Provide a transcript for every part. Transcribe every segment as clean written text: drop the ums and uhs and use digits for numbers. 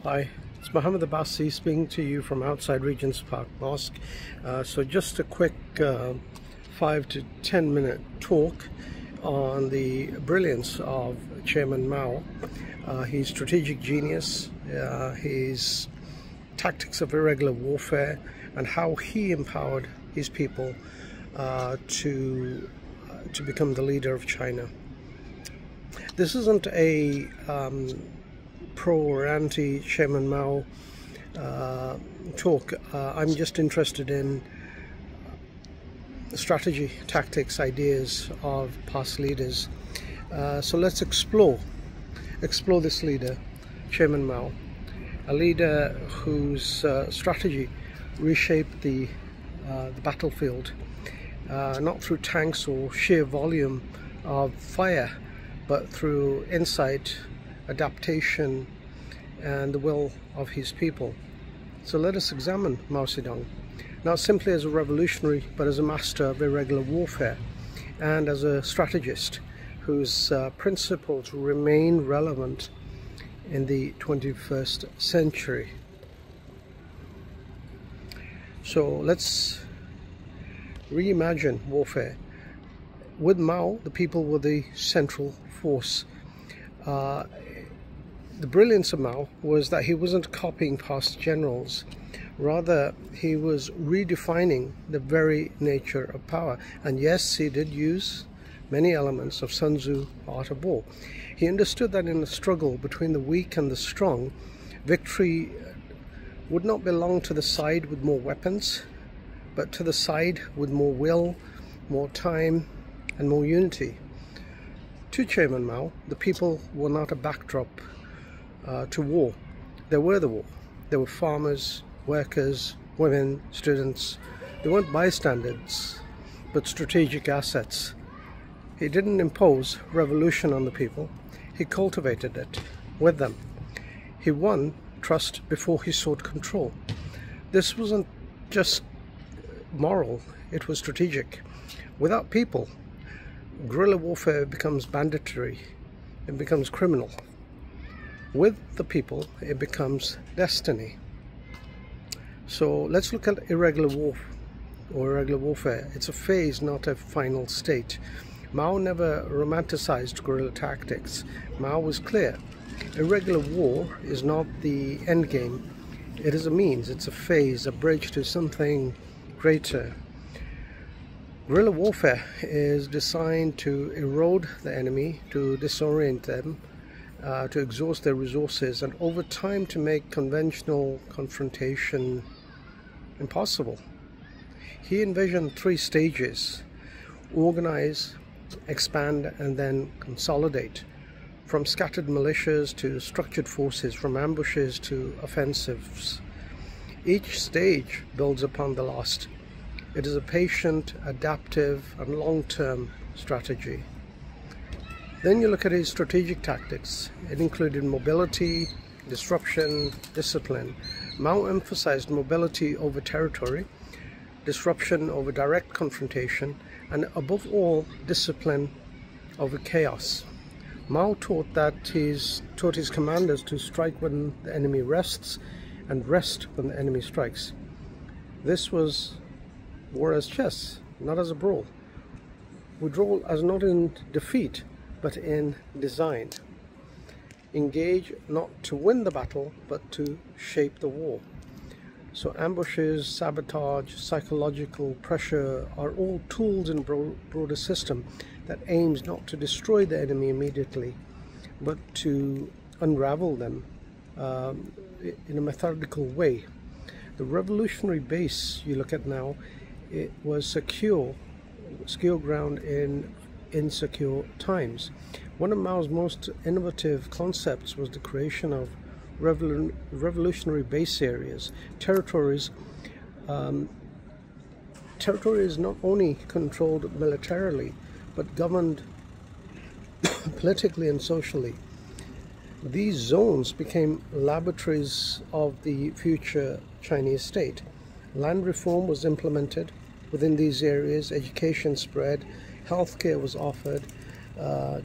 Hi, it's Mohammed Abbasi speaking to you from outside Regents Park Mosque. So just a quick 5 to 10 minute talk on the brilliance of Chairman Mao, his strategic genius, his tactics of irregular warfare, and how he empowered his people to become the leader of China. This isn't a pro or anti Chairman Mao talk. I'm just interested in strategy, tactics, ideas of past leaders. So let's explore this leader, Chairman Mao, a leader whose strategy reshaped the battlefield, not through tanks or sheer volume of fire, but through insight, adaptation, and the will of his people. So let us examine Mao Zedong, not simply as a revolutionary, but as a master of irregular warfare and as a strategist whose principles remain relevant in the 21st century. So let's reimagine warfare. With Mao, the people were the central force. The brilliance of Mao was that he wasn't copying past generals. Rather, he was redefining the very nature of power. And yes, he did use many elements of Sun Tzu, Art of War. He understood that in the struggle between the weak and the strong, victory would not belong to the side with more weapons, but to the side with more will, more time, and more unity. To Chairman Mao, the people were not a backdrop to war. They were the war. They were farmers, workers, women, students. They weren't bystanders, but strategic assets. He didn't impose revolution on the people. He cultivated it with them. He won trust before he sought control. This wasn't just moral, it was strategic. Without people, guerrilla warfare becomes banditry, it becomes criminal. With the people, it becomes destiny. So let's look at irregular war or irregular warfare. It's a phase, not a final state. Mao never romanticized guerrilla tactics. Mao was clear. Irregular war is not the end game. It is a means, it's a phase, a bridge to something greater. Guerrilla warfare is designed to erode the enemy, to disorient them, to exhaust their resources, and over time to make conventional confrontation impossible. He envisioned 3 stages: organize, expand, and then consolidate. From scattered militias to structured forces, from ambushes to offensives. Each stage builds upon the last. It is a patient, adaptive, and long-term strategy. Then you look at his strategic tactics. It included mobility, disruption, discipline. Mao emphasized mobility over territory, disruption over direct confrontation, and above all, discipline over chaos. Mao taught his commanders to strike when the enemy rests and rest when the enemy strikes. This was war as chess, not as a brawl. Withdrawal as not in defeat, but in design. Engage not to win the battle, but to shape the war. So ambushes, sabotage, psychological pressure are all tools in a broader system that aims not to destroy the enemy immediately, but to unravel them in a methodical way. The revolutionary base you look at now, it was secure ground in insecure times. One of Mao's most innovative concepts was the creation of revolutionary base areas, territories not only controlled militarily, but governed politically and socially. These zones became laboratories of the future Chinese state. Land reform was implemented within these areas, education spread, healthcare was offered,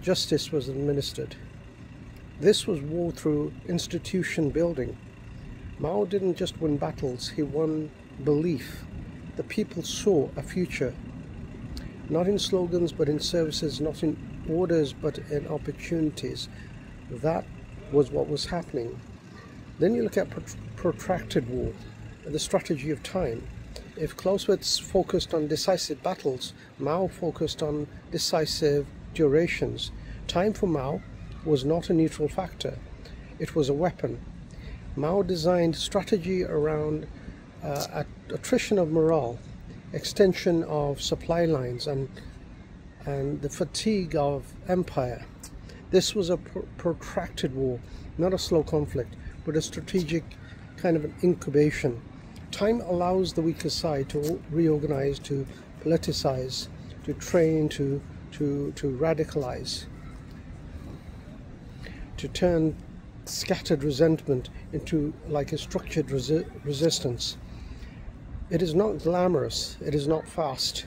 justice was administered. This was war through institution building, Mao didn't just win battles, he won belief. The people saw a future, not in slogans but in services, not in orders but in opportunities. That was what was happening. Then you look at protracted war, the strategy of time. If Clausewitz focused on decisive battles, Mao focused on decisive durations. Time for Mao was not a neutral factor, it was a weapon. Mao designed strategy around attrition of morale, extension of supply lines, and the fatigue of empire. This was a protracted war, not a slow conflict, but a strategic kind of an incubation. Time allows the weaker side to reorganize, to politicize, to train, to radicalize, to turn scattered resentment into like a structured resistance. It is not glamorous, it is not fast,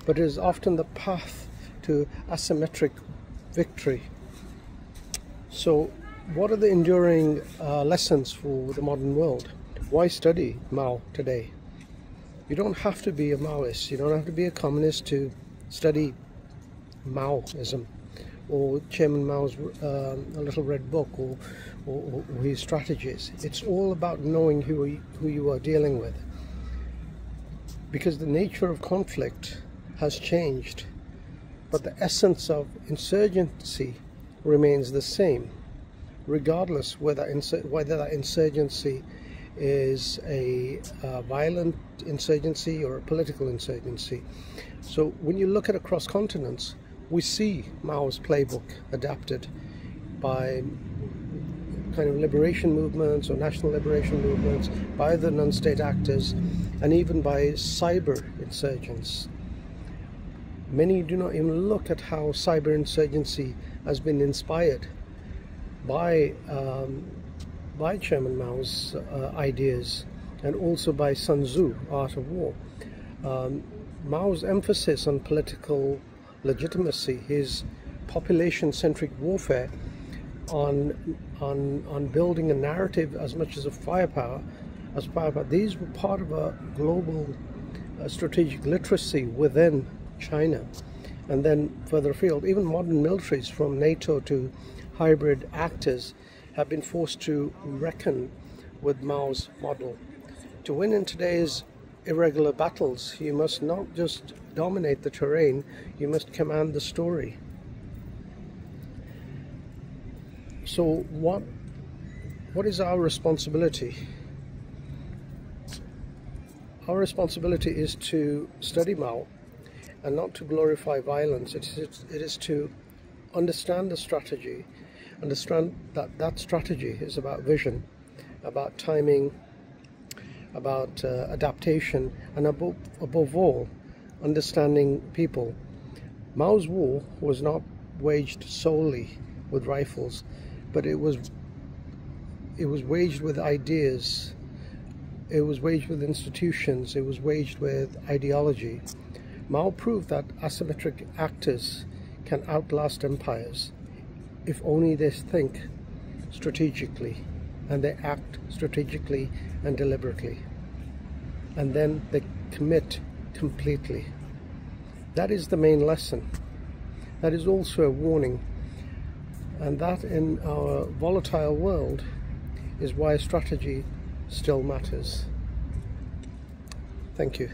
but it is often the path to asymmetric victory. So what are the enduring lessons for the modern world? Why study Mao today? You don't have to be a Maoist, you don't have to be a communist to study Maoism or Chairman Mao's A Little Red Book or his strategies. It's all about knowing who you are dealing with, because the nature of conflict has changed, but the essence of insurgency remains the same, regardless whether that insurgency is a violent insurgency or a political insurgency. So when you look at across continents, we see Mao's playbook adapted by kind of liberation movements or national liberation movements, by the non-state actors, and even by cyber insurgents. Many do not even look at how cyber insurgency has been inspired by Chairman Mao's ideas, and also by Sun Tzu, Art of War. Mao's emphasis on political legitimacy, his population-centric warfare, on building a narrative as much as a firepower, these were part of a global strategic literacy within China. And then further afield, even modern militaries from NATO to hybrid actors have been forced to reckon with Mao's model. To win in today's irregular battles, you must not just dominate the terrain, you must command the story. So what is our responsibility? Our responsibility is to study Mao and not to glorify violence. It is to understand the strategy, understand that strategy is about vision, about timing, about adaptation, and above all, understanding people. Mao's war was not waged solely with rifles, but it was waged with ideas, it was waged with institutions, it was waged with ideology. Mao proved that asymmetric actors can outlast empires if only they think strategically and they act strategically and deliberately, and then they commit completely. That is the main lesson. That is also a warning, and that in our volatile world is why strategy still matters. Thank you.